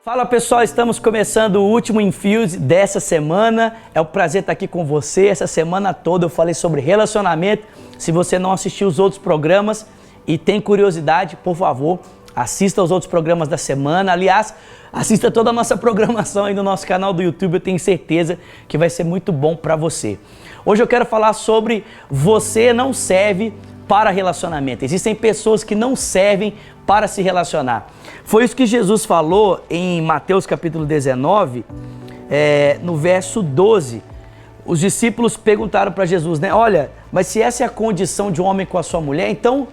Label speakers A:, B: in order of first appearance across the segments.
A: Fala pessoal, estamos começando o último Infuse dessa semana. É um prazer estar aqui com você. Essa semana toda eu falei sobre relacionamento. Se você não assistiu os outros programas e tem curiosidade, por favor, assista aos outros programas da semana. Aliás, assista toda a nossa programação aí no nosso canal do YouTube. Eu tenho certeza que vai ser muito bom para você. Hoje eu quero falar sobre você não serve para relacionamento. Existem pessoas que não servem para se relacionar. Foi isso que Jesus falou em Mateus capítulo 19, no verso 12. Os discípulos perguntaram para Jesus, né? Olha, mas se essa é a condição de um homem com a sua mulher, então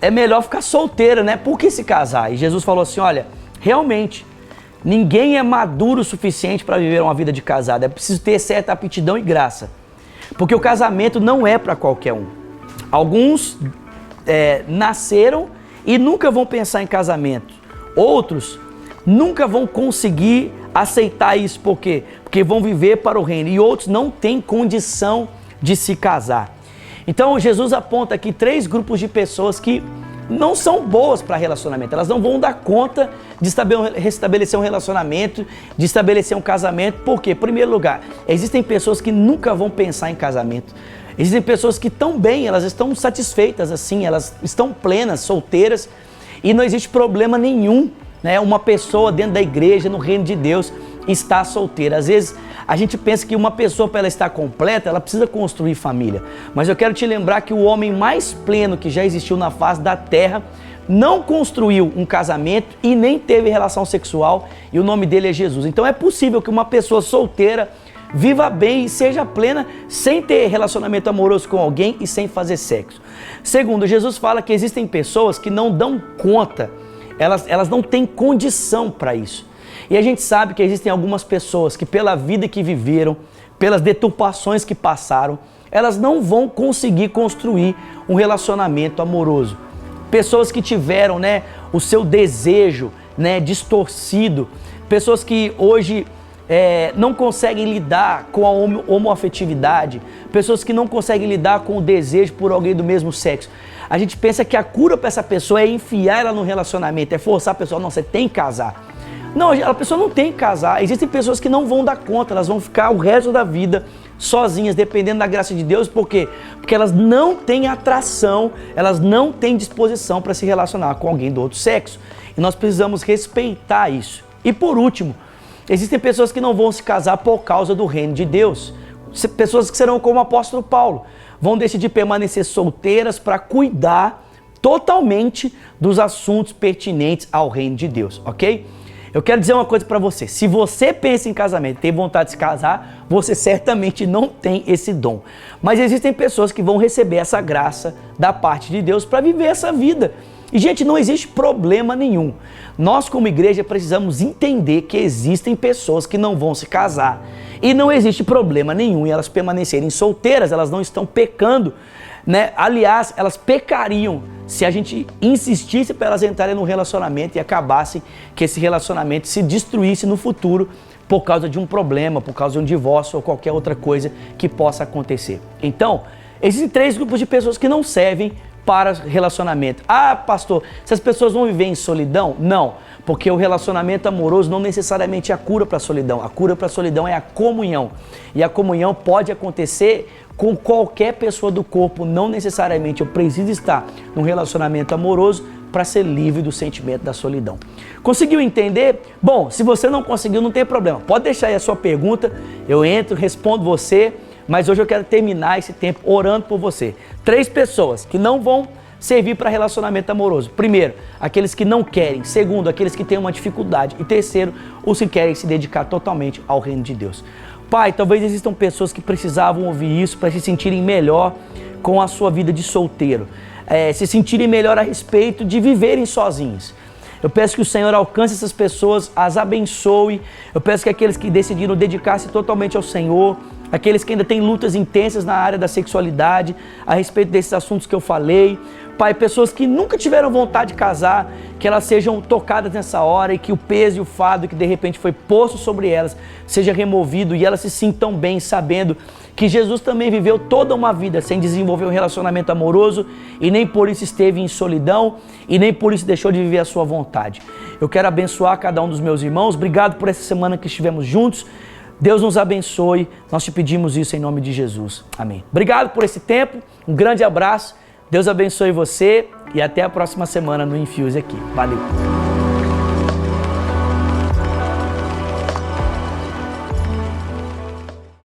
A: é melhor ficar solteiro, né? Por que se casar? E Jesus falou assim, olha, realmente, ninguém é maduro o suficiente para viver uma vida de casado. É preciso ter certa aptidão e graça. Porque o casamento não é para qualquer um. Alguns nasceram e nunca vão pensar em casamento. Outros nunca vão conseguir aceitar isso. Por quê? Porque vão viver para o reino. E outros não têm condição de se casar. Então Jesus aponta aqui 3 grupos de pessoas que não são boas para relacionamento. Elas não vão dar conta de restabelecer um relacionamento, de estabelecer um casamento. Por quê? Em primeiro lugar, existem pessoas que nunca vão pensar em casamento. Existem pessoas que estão bem, elas estão satisfeitas assim, elas estão plenas, solteiras, e não existe problema nenhum, né? Uma pessoa dentro da igreja, no reino de Deus, está solteira. Às vezes a gente pensa que uma pessoa, para ela estar completa, ela precisa construir família. Mas eu quero te lembrar que o homem mais pleno que já existiu na face da terra não construiu um casamento e nem teve relação sexual, e o nome dele é Jesus. Então é possível que uma pessoa solteira viva bem e seja plena sem ter relacionamento amoroso com alguém e sem fazer sexo. Segundo, Jesus fala que existem pessoas que não dão conta, elas não têm condição para isso. E a gente sabe que existem algumas pessoas que pela vida que viveram, pelas deturpações que passaram, elas não vão conseguir construir um relacionamento amoroso. Pessoas que tiveram, o seu desejo, distorcido, pessoas que hoje não conseguem lidar com a homoafetividade, pessoas que não conseguem lidar com o desejo por alguém do mesmo sexo. A gente pensa que a cura para essa pessoa é enfiar ela no relacionamento, é forçar a pessoa, não, você tem que casar. Não, a pessoa não tem que casar. Existem pessoas que não vão dar conta, elas vão ficar o resto da vida sozinhas, dependendo da graça de Deus. Por quê? Porque elas não têm atração, elas não têm disposição para se relacionar com alguém do outro sexo. E nós precisamos respeitar isso. E por último, existem pessoas que não vão se casar por causa do reino de Deus. Pessoas que serão como o apóstolo Paulo, vão decidir permanecer solteiras para cuidar totalmente dos assuntos pertinentes ao reino de Deus, ok? Eu quero dizer uma coisa para você, se você pensa em casamento e tem vontade de se casar, você certamente não tem esse dom. Mas existem pessoas que vão receber essa graça da parte de Deus para viver essa vida. E gente, não existe problema nenhum. Nós como igreja precisamos entender que existem pessoas que não vão se casar. E não existe problema nenhum em elas permanecerem solteiras, elas não estão pecando, Aliás, elas pecariam se a gente insistisse para elas entrarem num relacionamento e acabasse que esse relacionamento se destruísse no futuro por causa de um problema, por causa de um divórcio ou qualquer outra coisa que possa acontecer. Então, existem 3 grupos de pessoas que não servem para relacionamento. Ah, pastor, essas pessoas vão viver em solidão? Não, porque o relacionamento amoroso não necessariamente é a cura para a solidão. A cura para a solidão é a comunhão. E a comunhão pode acontecer com qualquer pessoa do corpo, não necessariamente eu preciso estar num relacionamento amoroso para ser livre do sentimento da solidão. Conseguiu entender? Bom, se você não conseguiu, não tem problema. Pode deixar aí a sua pergunta, eu entro, respondo você, mas hoje eu quero terminar esse tempo orando por você. 3 pessoas que não vão servir para relacionamento amoroso. Primeiro, aqueles que não querem. Segundo, aqueles que têm uma dificuldade. E terceiro, os que querem se dedicar totalmente ao reino de Deus. Pai, talvez existam pessoas que precisavam ouvir isso para se sentirem melhor com a sua vida de solteiro. Se sentirem melhor a respeito de viverem sozinhos. Eu peço que o Senhor alcance essas pessoas, as abençoe. Eu peço que aqueles que decidiram dedicar-se totalmente ao Senhor, aqueles que ainda têm lutas intensas na área da sexualidade, a respeito desses assuntos que eu falei, Pai, pessoas que nunca tiveram vontade de casar, que elas sejam tocadas nessa hora e que o peso e o fardo que de repente foi posto sobre elas seja removido e elas se sintam bem sabendo que Jesus também viveu toda uma vida sem desenvolver um relacionamento amoroso e nem por isso esteve em solidão e nem por isso deixou de viver a sua vontade. Eu quero abençoar cada um dos meus irmãos. Obrigado por essa semana que estivemos juntos. Deus nos abençoe. Nós te pedimos isso em nome de Jesus. Amém. Obrigado por esse tempo. Um grande abraço. Deus abençoe você e até a próxima semana no Infuse aqui. Valeu!